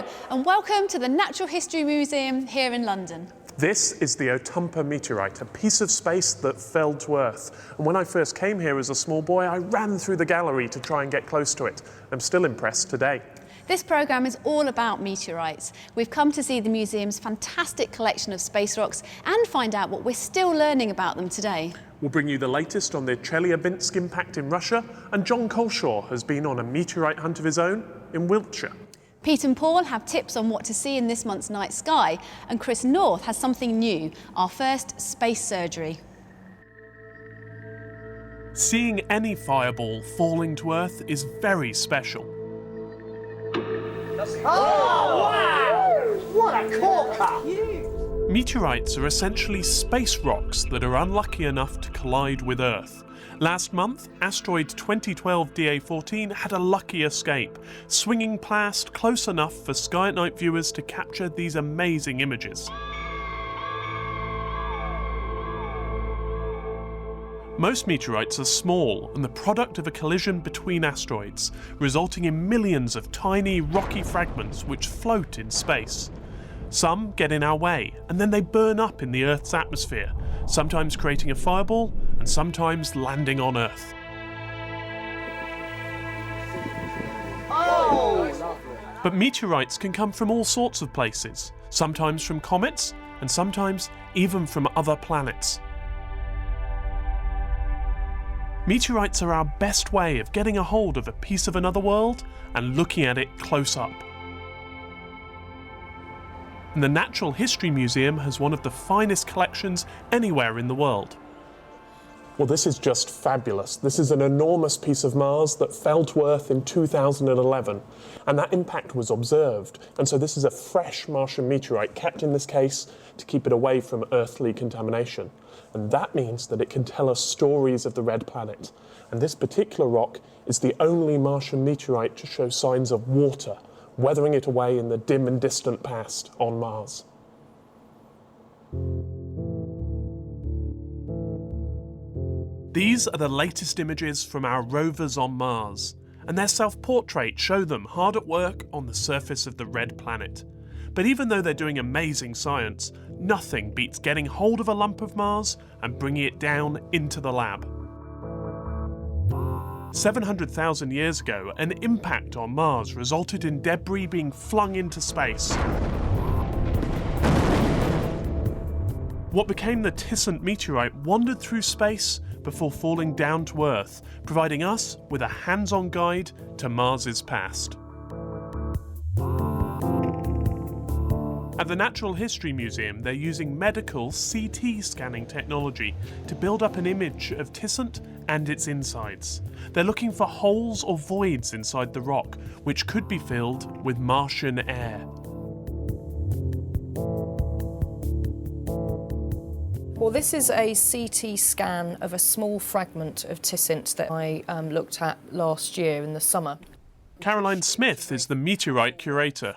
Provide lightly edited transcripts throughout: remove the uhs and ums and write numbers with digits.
Hello and welcome to the Natural History Museum here in London. This is the Otumpa meteorite, a piece of space that fell to Earth. And when I first came here as a small boy, I ran through the gallery to try and get close to it. I'm still impressed today. This programme is all about meteorites. We've come to see the museum's fantastic collection of space rocks and find out what we're still learning about them today. We'll bring you the latest on the Chelyabinsk impact in Russia, and John Coleshaw has been on a meteorite hunt of his own in Wiltshire. Pete and Paul have tips on what to see in this month's night sky, and Chris North has something new, our first space surgery. Seeing any fireball falling to Earth is very special. Oh, wow! What a corker! Meteorites are essentially space rocks that are unlucky enough to collide with Earth. Last month, asteroid 2012 DA14 had a lucky escape, swinging past close enough for Sky at Night viewers to capture these amazing images. Most meteorites are small and the product of a collision between asteroids, resulting in millions of tiny rocky fragments which float in space. Some get in our way and then they burn up in the Earth's atmosphere, sometimes creating a fireball and sometimes landing on Earth. Oh! But meteorites can come from all sorts of places, sometimes from comets and sometimes even from other planets. Meteorites are our best way of getting a hold of a piece of another world and looking at it close up. And the Natural History Museum has one of the finest collections anywhere in the world. Well, this is just fabulous. This is an enormous piece of Mars that fell to Earth in 2011, and that impact was observed. And so this is a fresh Martian meteorite, kept in this case to keep it away from earthly contamination. And that means that it can tell us stories of the red planet. And this particular rock is the only Martian meteorite to show signs of water, weathering it away in the dim and distant past on Mars. These are the latest images from our rovers on Mars, and their self-portraits show them hard at work on the surface of the red planet. But even though they're doing amazing science, nothing beats getting hold of a lump of Mars and bringing it down into the lab. 700,000 years ago, an impact on Mars resulted in debris being flung into space. What became the Tissant meteorite wandered through space before falling down to Earth, providing us with a hands-on guide to Mars's past. At the Natural History Museum, they're using medical CT scanning technology to build up an image of Tissant and its insides. They're looking for holes or voids inside the rock, which could be filled with Martian air. Well, this is a CT scan of a small fragment of Tissant that I looked at last year in the summer. Caroline Smith is the meteorite curator.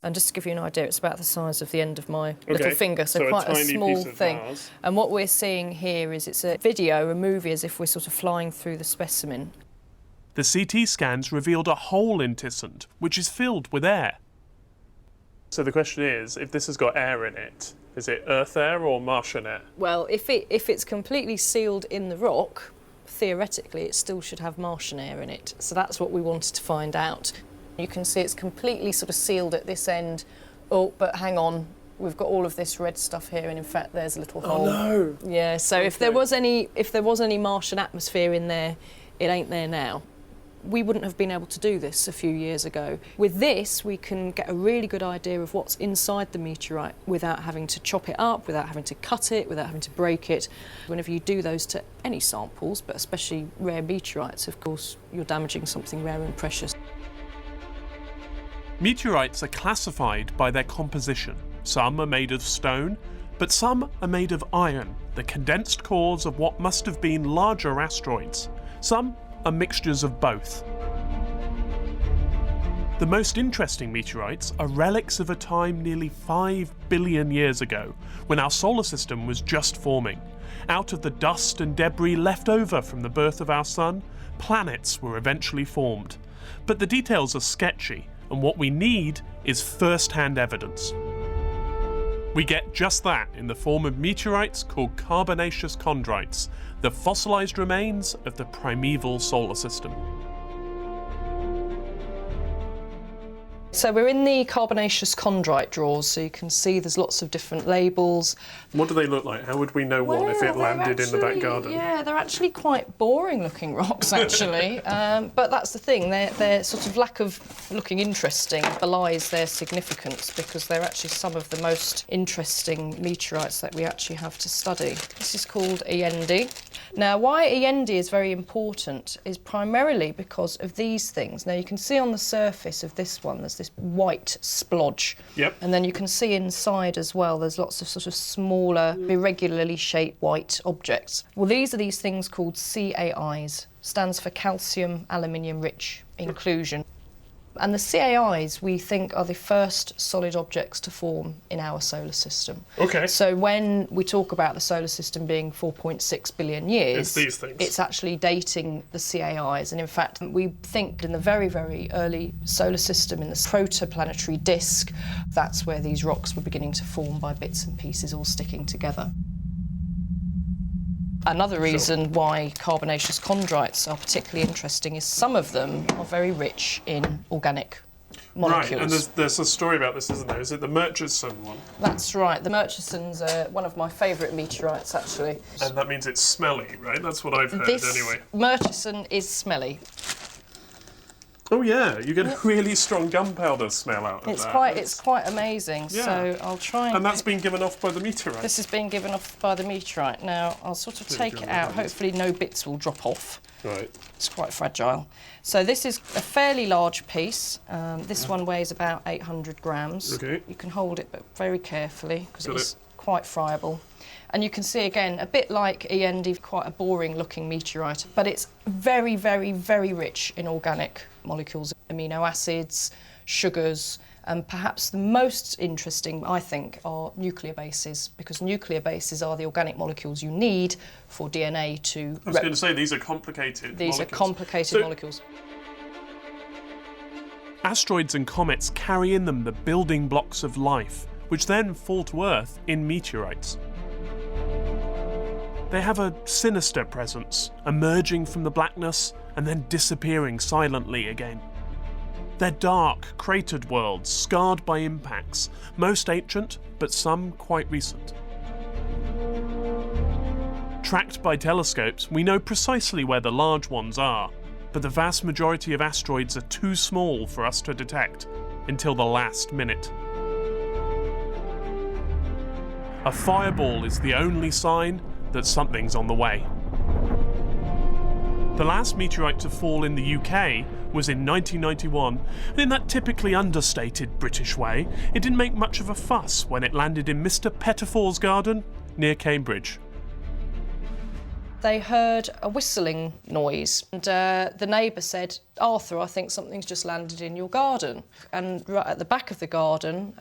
And just to give you an idea, it's about the size of the end of my little finger, so quite a tiny small piece of thing. Mars. And what we're seeing here is it's a video, a movie, as if we're sort of flying through the specimen. The CT scans revealed a hole in Tissant, which is filled with air. So the question is, if this has got air in it, is it Earth air or Martian air? Well, if it's completely sealed in the rock, theoretically it still should have Martian air in it. So that's what we wanted to find out. You can see it's completely sort of sealed at this end. Oh, but hang on, we've got all of this red stuff here, and in fact there's a little hole. Oh no! Yeah, so if there was any Martian atmosphere in there, it ain't there now. We wouldn't have been able to do this a few years ago. With this, we can get a really good idea of what's inside the meteorite without having to chop it up, without having to cut it, without having to break it. Whenever you do those to any samples, but especially rare meteorites, of course, you're damaging something rare and precious. Meteorites are classified by their composition. Some are made of stone, but some are made of iron, the condensed cores of what must have been larger asteroids. Some are mixtures of both. The most interesting meteorites are relics of a time nearly 5 billion years ago, when our solar system was just forming. Out of the dust and debris left over from the birth of our sun, planets were eventually formed. But the details are sketchy, and what we need is first-hand evidence. We get just that in the form of meteorites called carbonaceous chondrites, the fossilised remains of the primeval solar system. So we're in the carbonaceous chondrite drawers, so you can see there's lots of different labels. What do they look like? How would we know one if it landed in the back garden? Yeah, they're actually quite boring looking rocks, actually. But that's the thing, their sort of lack of looking interesting belies their significance, because they're actually some of the most interesting meteorites that we actually have to study. This is called Eyendi. Now, why Eyendi is very important is primarily because of these things. Now, you can see on the surface of this one, there's this white splodge. Yep. And then you can see inside as well, there's lots of sort of smaller, irregularly shaped white objects. Well, these are these things called CAIs, stands for calcium aluminium rich inclusion. And the CAIs, we think, are the first solid objects to form in our solar system. Okay. So when we talk about the solar system being 4.6 billion years, It's these things. It's actually dating the CAIs. And in fact, we think in the very, very early solar system, in the protoplanetary disk, that's where these rocks were beginning to form by bits and pieces all sticking together. Another reason why carbonaceous chondrites are particularly interesting is some of them are very rich in organic molecules. Right, and there's a story about this, isn't there? Is it the Murchison one? That's right. The Murchison's one of my favourite meteorites, actually. And that means it's smelly, right? That's what I've heard anyway. Murchison is smelly. Oh yeah, you get a really strong gunpowder smell out of that. It's quite amazing. Yeah. So I'll try and... And that's been given off by the meteorite. This has been given off by the meteorite. Now, I'll sort of take it out. Hopefully no bits will drop off. Right. It's quite fragile. So this is a fairly large piece. This one weighs about 800 grams. Okay. You can hold it, but very carefully, because Got it's quite friable. And you can see, again, a bit like Eyendi, quite a boring-looking meteorite, but it's very, very, very rich in organic molecules, amino acids, sugars, and perhaps the most interesting, I think, are nuclear bases, because nuclear bases are the organic molecules you need for DNA to... I was going to say, these are complicated These molecules. are complicated molecules. Asteroids and comets carry in them the building blocks of life, which then fall to Earth in meteorites. They have a sinister presence, emerging from the blackness and then disappearing silently again. They're dark, cratered worlds, scarred by impacts, most ancient, but some quite recent. Tracked by telescopes, we know precisely where the large ones are, but the vast majority of asteroids are too small for us to detect until the last minute. A fireball is the only sign that something's on the way. The last meteorite to fall in the UK was in 1991, and in that typically understated British way, it didn't make much of a fuss when it landed in Mr. Pettifor's garden near Cambridge. They heard a whistling noise, and the neighbour said, "Arthur, I think something's just landed in your garden." And right at the back of the garden,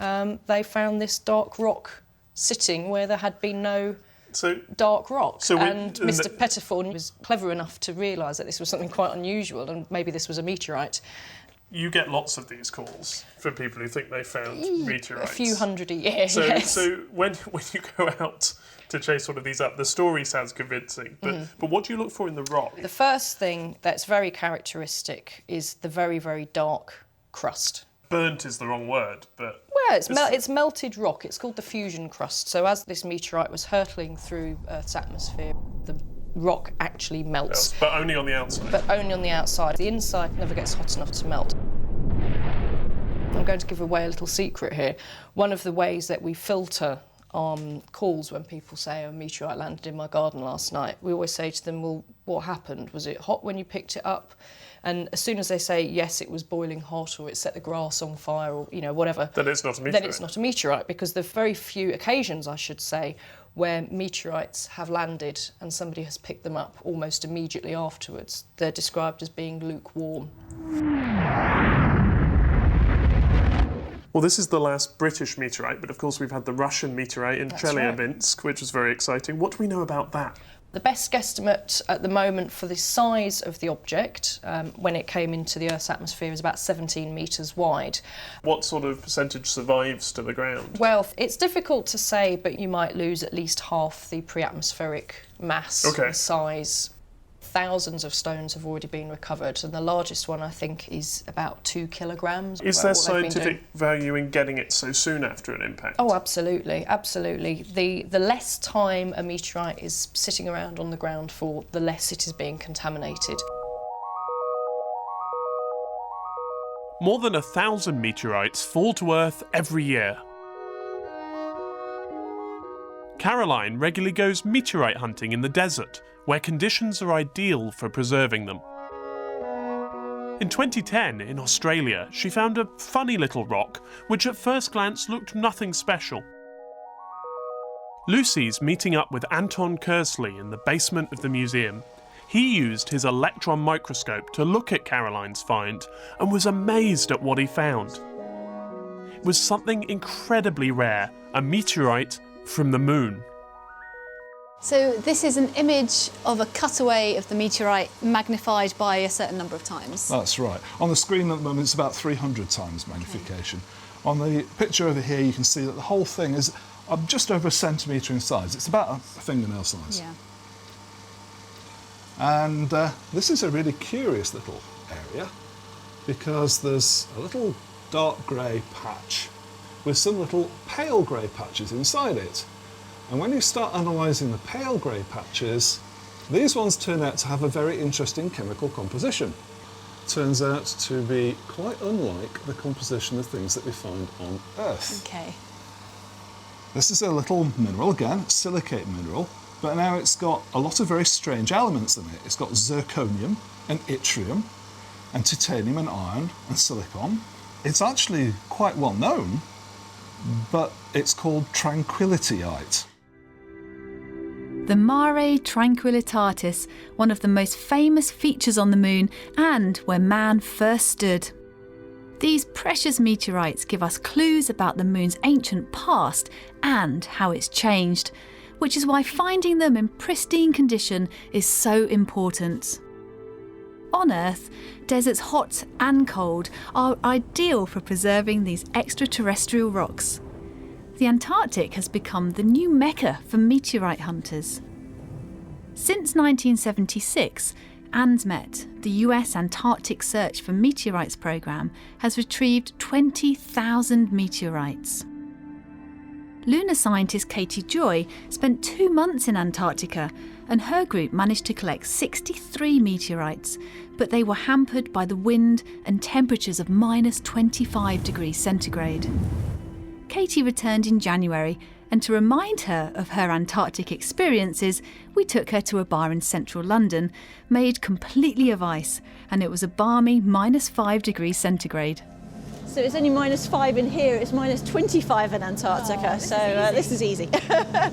they found this dark rock sitting where there had been no dark rock. And Mr. Pettifor was clever enough to realise that this was something quite unusual, and maybe this was a meteorite. You get lots of these calls from people who think they found meteorites. A few hundred a year, so, yes. So when you go out to chase one of these up, the story sounds convincing, but what do you look for in the rock? The first thing that's very characteristic is the very, very dark crust. Burnt is the wrong word, but... Well, it's melted rock. It's called the fusion crust. So as this meteorite was hurtling through Earth's atmosphere, the rock actually melts. But only on the outside. But only on the outside. The inside never gets hot enough to melt. I'm going to give away a little secret here. One of the ways that we filter calls when people say, "A meteorite landed in my garden last night," we always say to them, "Well, what happened? Was it hot when you picked it up?" And as soon as they say, "Yes, it was boiling hot," or "It set the grass on fire," or, you know, whatever... Then it's not a meteorite. Then it's not a meteorite, because there are very few occasions, I should say, where meteorites have landed and somebody has picked them up almost immediately afterwards. They're described as being lukewarm. Well, this is the last British meteorite, but of course we've had the Russian meteorite in Chelyabinsk, which was very exciting. What do we know about that? The best guesstimate at the moment for the size of the object when it came into the Earth's atmosphere is about 17 metres wide. What sort of percentage survives to the ground? Well, it's difficult to say, but you might lose at least half the pre-atmospheric mass and size. Thousands of stones have already been recovered, and the largest one, I think, is about 2 kilograms. Is there scientific value in getting it so soon after an impact? Oh, absolutely, absolutely. The less time a meteorite is sitting around on the ground for, the less it is being contaminated. More than 1,000 meteorites fall to Earth every year. Caroline regularly goes meteorite hunting in the desert, where conditions are ideal for preserving them. In 2010, in Australia, she found a funny little rock, which at first glance looked nothing special. Lucy's meeting up with Anton Kersley in the basement of the museum. He used his electron microscope to look at Caroline's find and was amazed at what he found. It was something incredibly rare, a meteorite from the moon. So this is an image of a cutaway of the meteorite magnified by a certain number of times. That's right. On the screen at the moment it's about 300 times magnification. On the picture over here you can see that the whole thing is just over a centimetre in size. It's about a fingernail size. Yeah. And this is a really curious little area because there's a little dark grey patch with some little pale grey patches inside it. And when you start analysing the pale grey patches, these ones turn out to have a very interesting chemical composition. Turns out to be quite unlike the composition of things that we find on Earth. Okay. This is a little mineral, again, silicate mineral, but now it's got a lot of very strange elements in it. It's got zirconium and yttrium and titanium and iron and silicon. It's actually quite well known, but it's called tranquilityite. The Mare Tranquillitatis, one of the most famous features on the moon and where man first stood. These precious meteorites give us clues about the moon's ancient past and how it's changed, which is why finding them in pristine condition is so important. On Earth, deserts hot and cold are ideal for preserving these extraterrestrial rocks. The Antarctic has become the new mecca for meteorite hunters. Since 1976, ANDMET, the US Antarctic Search for Meteorites programme, has retrieved 20,000 meteorites. Lunar scientist Katie Joy spent 2 months in Antarctica, and her group managed to collect 63 meteorites, but they were hampered by the wind and temperatures of -25 degrees centigrade. Katie returned in January, and to remind her of her Antarctic experiences, we took her to a bar in central London, made completely of ice, and it was a balmy -5 degrees centigrade. So it's only -5 in here, it's -25 in Antarctica, this is easy.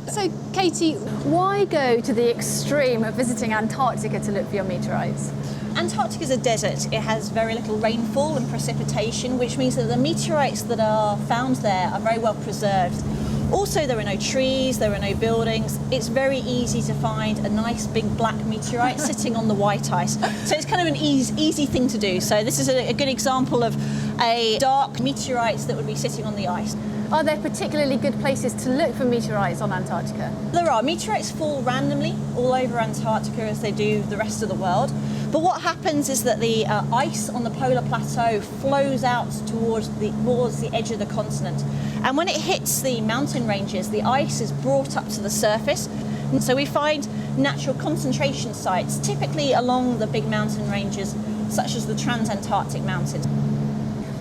So, Katie, why go to the extreme of visiting Antarctica to look for your meteorites? Antarctica is a desert. It has very little rainfall and precipitation, which means that the meteorites that are found there are very well preserved. Also, there are no trees, there are no buildings. It's very easy to find a nice big black meteorite sitting on the white ice. So it's kind of an easy thing to do. So this is a good example of a dark meteorite that would be sitting on the ice. Are there particularly good places to look for meteorites on Antarctica? There are. Meteorites fall randomly all over Antarctica as they do the rest of the world. But what happens is that the ice on the polar plateau flows out towards the edge of the continent. And when it hits the mountain ranges, the ice is brought up to the surface. And so we find natural concentration sites, typically along the big mountain ranges, such as the Transantarctic Mountains.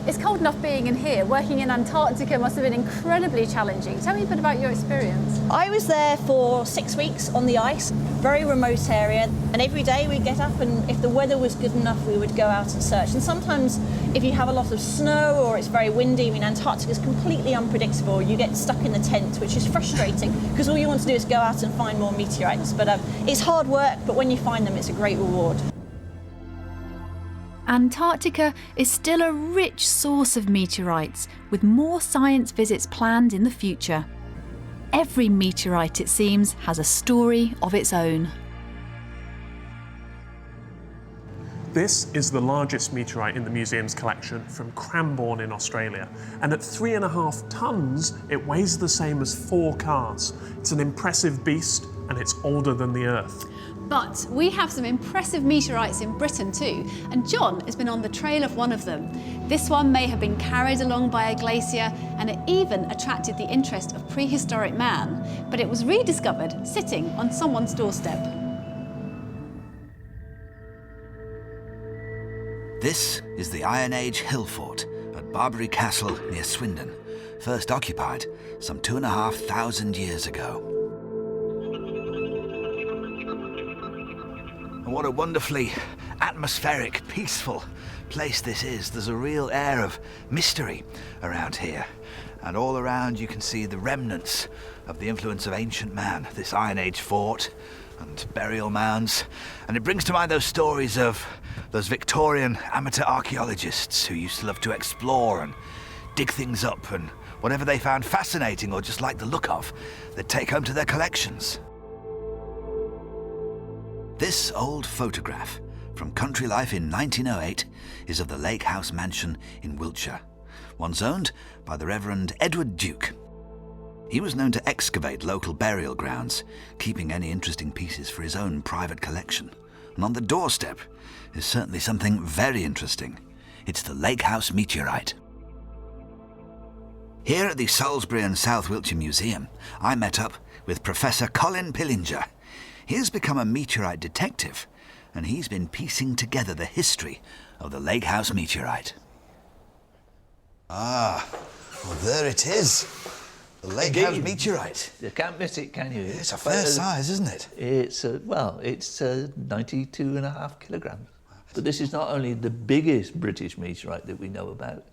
It's cold enough being in here. Working in Antarctica must have been incredibly challenging. Tell me a bit about your experience. I was there for 6 weeks on the ice, very remote area, and every day we'd get up, and if the weather was good enough, we would go out and search. And sometimes if you have a lot of snow or it's very windy, I mean, Antarctica is completely unpredictable. You get stuck in the tent, which is frustrating because all you want to do is go out and find more meteorites. But it's hard work, but when you find them, it's a great reward. Antarctica is still a rich source of meteorites, with more science visits planned in the future. Every meteorite, it seems, has a story of its own. This is the largest meteorite in the museum's collection from Cranbourne in Australia. And at 3.5 tons, it weighs the same as 4 cars. It's an impressive beast, and it's older than the Earth. But we have some impressive meteorites in Britain too, and John has been on the trail of one of them. This one may have been carried along by a glacier, and it even attracted the interest of prehistoric man, but it was rediscovered sitting on someone's doorstep. This is the Iron Age hill fort at Barbary Castle near Swindon, first occupied some 2,500 years ago. And what a wonderfully atmospheric, peaceful place this is. There's a real air of mystery around here. And all around you can see the remnants of the influence of ancient man, this Iron Age fort and burial mounds. And it brings to mind those stories of those Victorian amateur archaeologists who used to love to explore and dig things up, and whatever they found fascinating or just liked the look of, they'd take home to their collections. This old photograph from Country Life in 1908 is of the Lake House Mansion in Wiltshire, once owned by the Reverend Edward Duke. He was known to excavate local burial grounds, keeping any interesting pieces for his own private collection. And on the doorstep is certainly something very interesting. It's the Lake House Meteorite. Here at the Salisbury and South Wiltshire Museum, I met up with Professor Colin Pillinger. He has become a meteorite detective, and he's been piecing together the history of the Lake House Meteorite. Ah, well, there it is. The Lake House Meteorite. You can't miss it, can you? It's a fair size, isn't it? It's 92.5 kilograms. But this is not only the biggest British meteorite that we know about,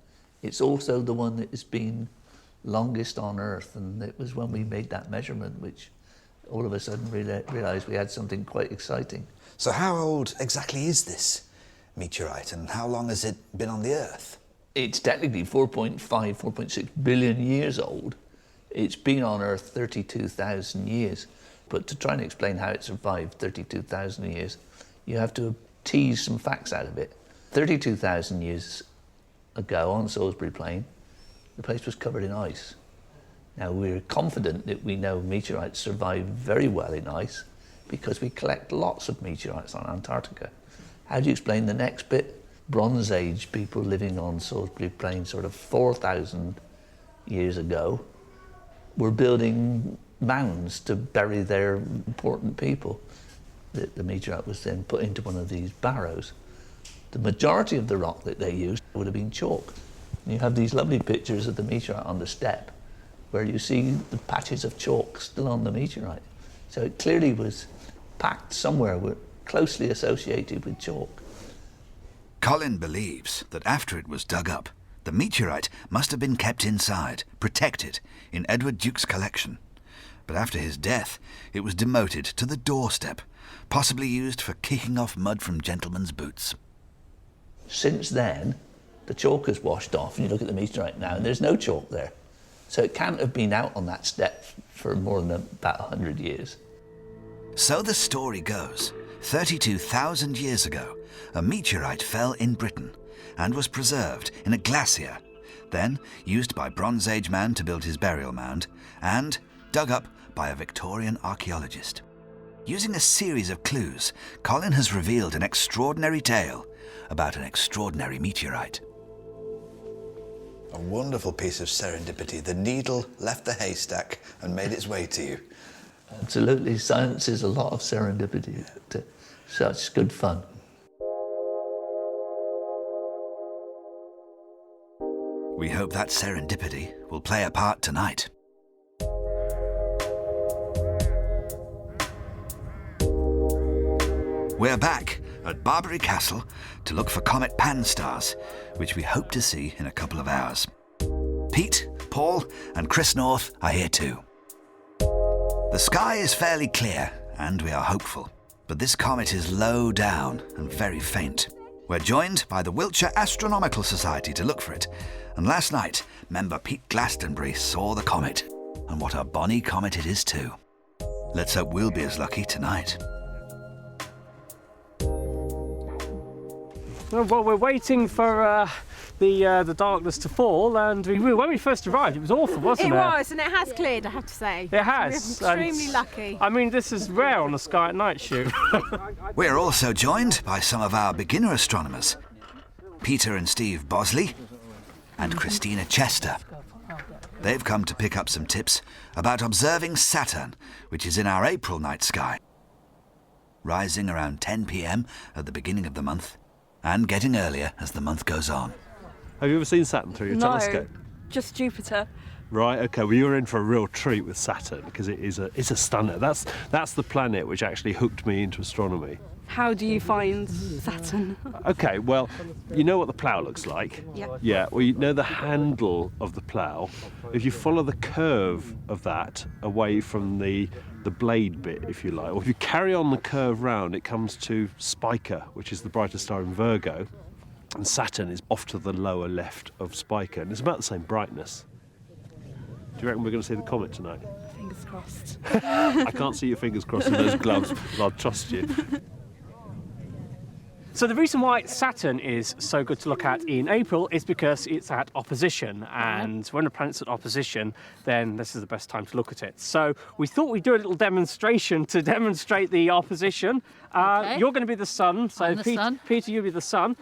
it's also the one that has been longest on Earth, and it was when we made that measurement which all of a sudden realised we had something quite exciting. So how old exactly is this meteorite, and how long has it been on the Earth? It's technically 4.6 billion years old. It's been on Earth 32,000 years, but to try and explain how it survived 32,000 years, you have to tease some facts out of it. 32,000 years ago on Salisbury Plain, the place was covered in ice. Now, we're confident that we know meteorites survive very well in ice because we collect lots of meteorites on Antarctica. How do you explain the next bit? Bronze Age people living on Salisbury Plain sort of 4,000 years ago were building mounds to bury their important people. The meteorite was then put into one of these barrows. The majority of the rock that they used would have been chalk. And you have these lovely pictures of the meteorite on the step where you see the patches of chalk still on the meteorite. So it clearly was packed somewhere closely associated with chalk. Colin believes that after it was dug up, the meteorite must have been kept inside, protected, in Edward Duke's collection. But after his death, it was demoted to the doorstep, possibly used for kicking off mud from gentlemen's boots. Since then, the chalk has washed off, and you look at the meteorite now, and there's no chalk there. So it can't have been out on that step for more than about 100 years. So the story goes, 32,000 years ago, a meteorite fell in Britain and was preserved in a glacier, then used by Bronze Age man to build his burial mound, and dug up by a Victorian archaeologist. Using a series of clues, Colin has revealed an extraordinary tale about an extraordinary meteorite. A wonderful piece of serendipity. The needle left the haystack and made its way to you. Absolutely, science is a lot of serendipity. Such good fun. We hope that serendipity will play a part tonight. We're back at Barbary Castle to look for comet Pan-STARRS, which we hope to see in a couple of hours. Pete, Paul and Chris North are here too. The sky is fairly clear and we are hopeful, but this comet is low down and very faint. We're joined by the Wiltshire Astronomical Society to look for it, and last night, member Pete Glastonbury saw the comet, and what a bonny comet it is too. Let's hope we'll be as lucky tonight. Well, we're waiting for the darkness to fall, and when we first arrived, it was awful, wasn't it? It was, and it has cleared, I have to say. It has. We're extremely lucky. I mean, this is rare on the Sky at Night shoot. We're also joined by some of our beginner astronomers, Peter and Steve Bosley and Christina Chester. They've come to pick up some tips about observing Saturn, which is in our April night sky, rising around 10 p.m. at the beginning of the month and getting earlier as the month goes on. Have you ever seen Saturn through your telescope? Just Jupiter. Right, OK, well, you're in for a real treat with Saturn, because it's a stunner. That's the planet which actually hooked me into astronomy. How do you find Saturn? OK, well, you know what the plough looks like? Yeah. Yeah, well, you know the handle of the plough. If you follow the curve of that away from the blade bit, if you like, or if you carry on the curve round, it comes to Spica, which is the brightest star in Virgo, and Saturn is off to the lower left of Spica, and it's about the same brightness. Do you reckon we're going to see the comet tonight? Fingers crossed. I can't see your fingers crossed in those gloves, but I'll trust you. So the reason why Saturn is so good to look at in April is because it's at opposition, and when a planet's at opposition, then this is the best time to look at it. So we thought we'd do a little demonstration to demonstrate the opposition. Okay. You're going to be the sun, so I'm the sun. Peter, you'll be the sun.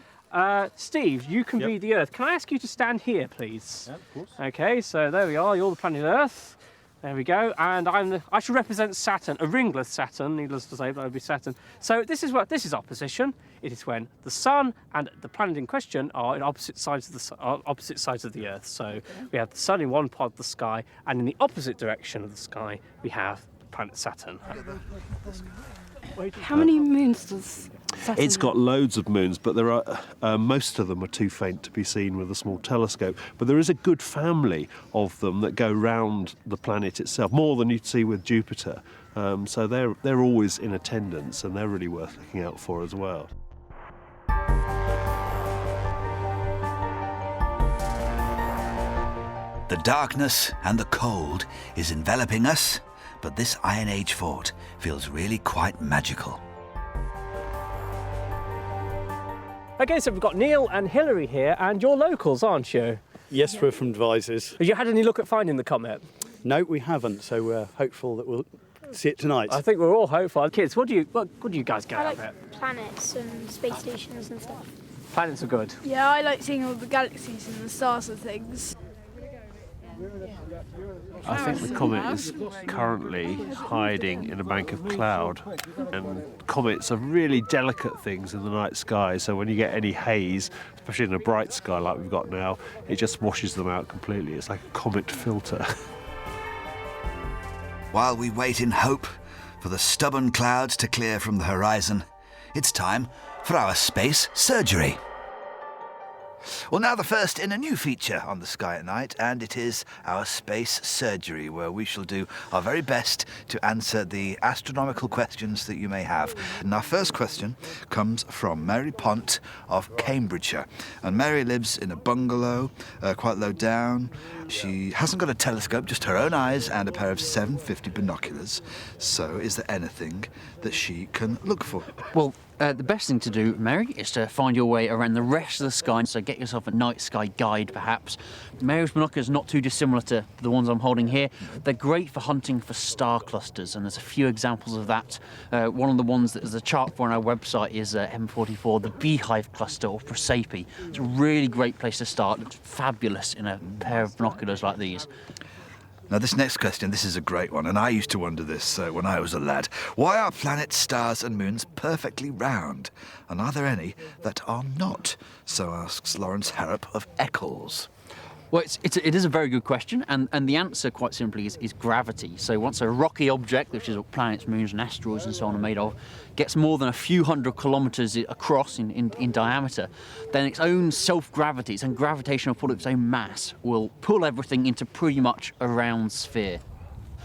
Steve, you can be the Earth. Can I ask you to stand here, please? Yeah, of course. Okay, so there we are. You're the planet Earth. There we go. And I should represent Saturn, a ringless Saturn, needless to say, that would be Saturn. So this is opposition. It is when the sun and the planet in question are in opposite sides of the Earth. So we have the sun in one part of the sky, and in the opposite direction of the sky, we have the planet Saturn. How many moons does Saturn It's got loads of moons, but there are most of them are too faint to be seen with a small telescope. But there is a good family of them that go round the planet itself, more than you'd see with Jupiter. So they're always in attendance, and they're really worth looking out for as well. The darkness and the cold is enveloping us, but this Iron Age fort feels really quite magical. Okay, so we've got Neil and Hilary here, and you're locals, aren't you? Yes, we're from Devizes. Have you had any look at finding the comet? No, we haven't, so we're hopeful that we'll see it tonight. I think we're all hopeful. Kids, what do you guys get out of it? Planets and space stations and stuff. Planets are good. Yeah, I like seeing all the galaxies and the stars and things. I think the comet is currently hiding in a bank of cloud, and comets are really delicate things in the night sky, so when you get any haze, especially in a bright sky like we've got now, it just washes them out completely. It's like a comet filter. While we wait in hope for the stubborn clouds to clear from the horizon, it's time for our space surgery. Well, now the first in a new feature on the Sky at Night, and it is our space surgery, where we shall do our very best to answer the astronomical questions that you may have. And our first question comes from Mary Pont of Cambridgeshire. And Mary lives in a bungalow, quite low down. She hasn't got a telescope, just her own eyes and a pair of 750 binoculars. So is there anything that she can look for? Well, the best thing to do, Mary, is to find your way around the rest of the sky, so get yourself a night sky guide, perhaps. Mary's binoculars are not too dissimilar to the ones I'm holding here. They're great for hunting for star clusters, and there's a few examples of that. One of the ones that there's a chart for on our website is M44, the Beehive Cluster, or Prosape. It's a really great place to start. It's fabulous in a pair of binoculars like these. Now, this next question, this is a great one, and I used to wonder this when I was a lad. Why are planets, stars and moons perfectly round? And are there any that are not? So asks Lawrence Harrop of Eccles. Well, it is a very good question, and the answer, quite simply, is gravity. So once a rocky object, which is what planets, moons and asteroids and so on are made of, gets more than a few hundred kilometres across in diameter, then its own self-gravity, its own gravitational pull of its own mass, will pull everything into pretty much a round sphere.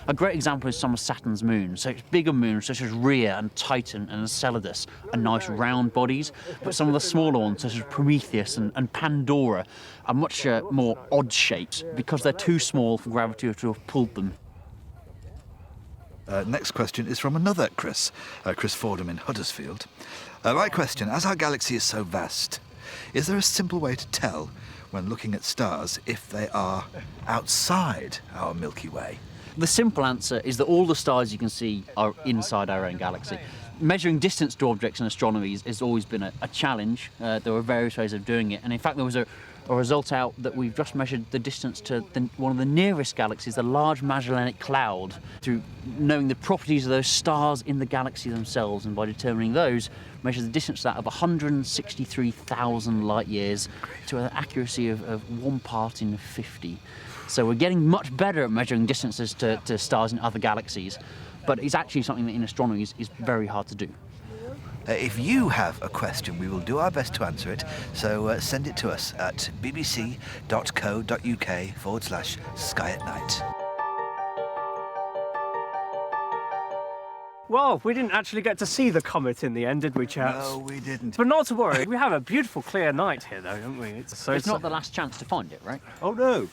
A great example is some of Saturn's moons. So its bigger moons, such as Rhea and Titan and Enceladus, are nice round bodies, but some of the smaller ones, such as Prometheus and Pandora, are much more odd shapes because they're too small for gravity to have pulled them. Next question is from another Chris Fordham in Huddersfield. My question, as our galaxy is so vast, Is there a simple way to tell when looking at stars if they are outside our Milky Way? The simple answer is that all the stars you can see are inside our own galaxy. Measuring distance to objects in astronomy has always been a challenge. There were various ways of doing it, and in fact there was a result out that we've just measured the distance to one of the nearest galaxies, the Large Magellanic Cloud, through knowing the properties of those stars in the galaxy themselves, and by determining those, measure the distance to that of 163,000 light years to an accuracy of 1 part in 50. So we're getting much better at measuring distances to stars in other galaxies, but it's actually something that in astronomy is very hard to do. If you have a question, we will do our best to answer it, so send it to us at bbc.co.uk/sky-at-night. Well, we didn't actually get to see the comet in the end, did we, chaps? No, we didn't. But not to worry, we have a beautiful clear night here, though, haven't we? It's not the last chance to find it, right? Oh no!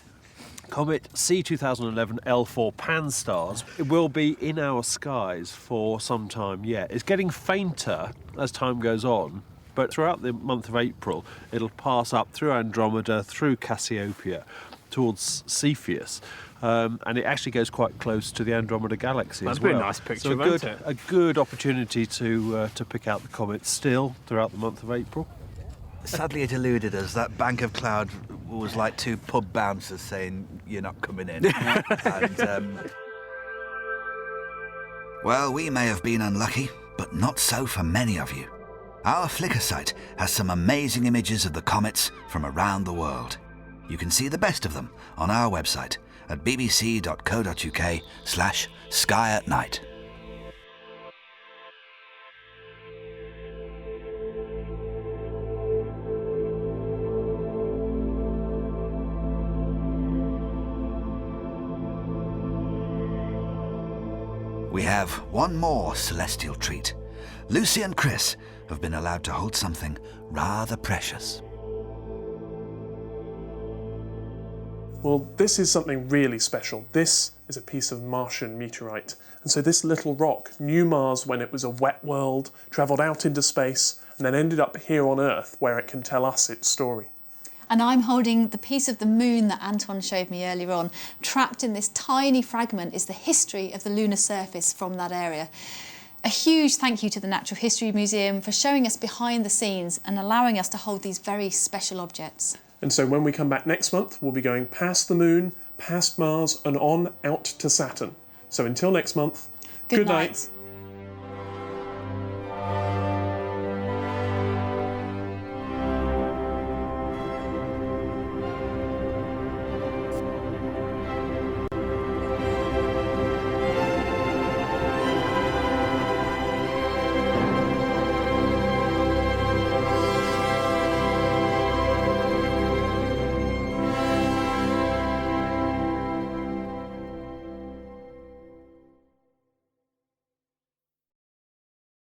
Comet C2011 L4 Pan-STARRS, it will be in our skies for some time yet. It's getting fainter as time goes on, but throughout the month of April, it'll pass up through Andromeda, through Cassiopeia, towards Cepheus. And it actually goes quite close to the Andromeda Galaxy as well. That'd be a nice picture, so wouldn't it? a good opportunity to pick out the comet still throughout the month of April. Sadly, it eluded us. That bank of cloud was like two pub bouncers saying, "You're not coming in." Well, we may have been unlucky, but not so for many of you. Our Flickr site has some amazing images of the comets from around the world. You can see the best of them on our website at bbc.co.uk/sky-at-night. We have one more celestial treat. Lucy and Chris have been allowed to hold something rather precious. Well, this is something really special. This is a piece of Martian meteorite. And so this little rock knew Mars when it was a wet world, travelled out into space, and then ended up here on Earth, where it can tell us its story. And I'm holding the piece of the moon that Anton showed me earlier on. Trapped in this tiny fragment is the history of the lunar surface from that area. A huge thank you to the Natural History Museum for showing us behind the scenes and allowing us to hold these very special objects. And so when we come back next month, we'll be going past the moon, past Mars, and on out to Saturn. So until next month, Good night.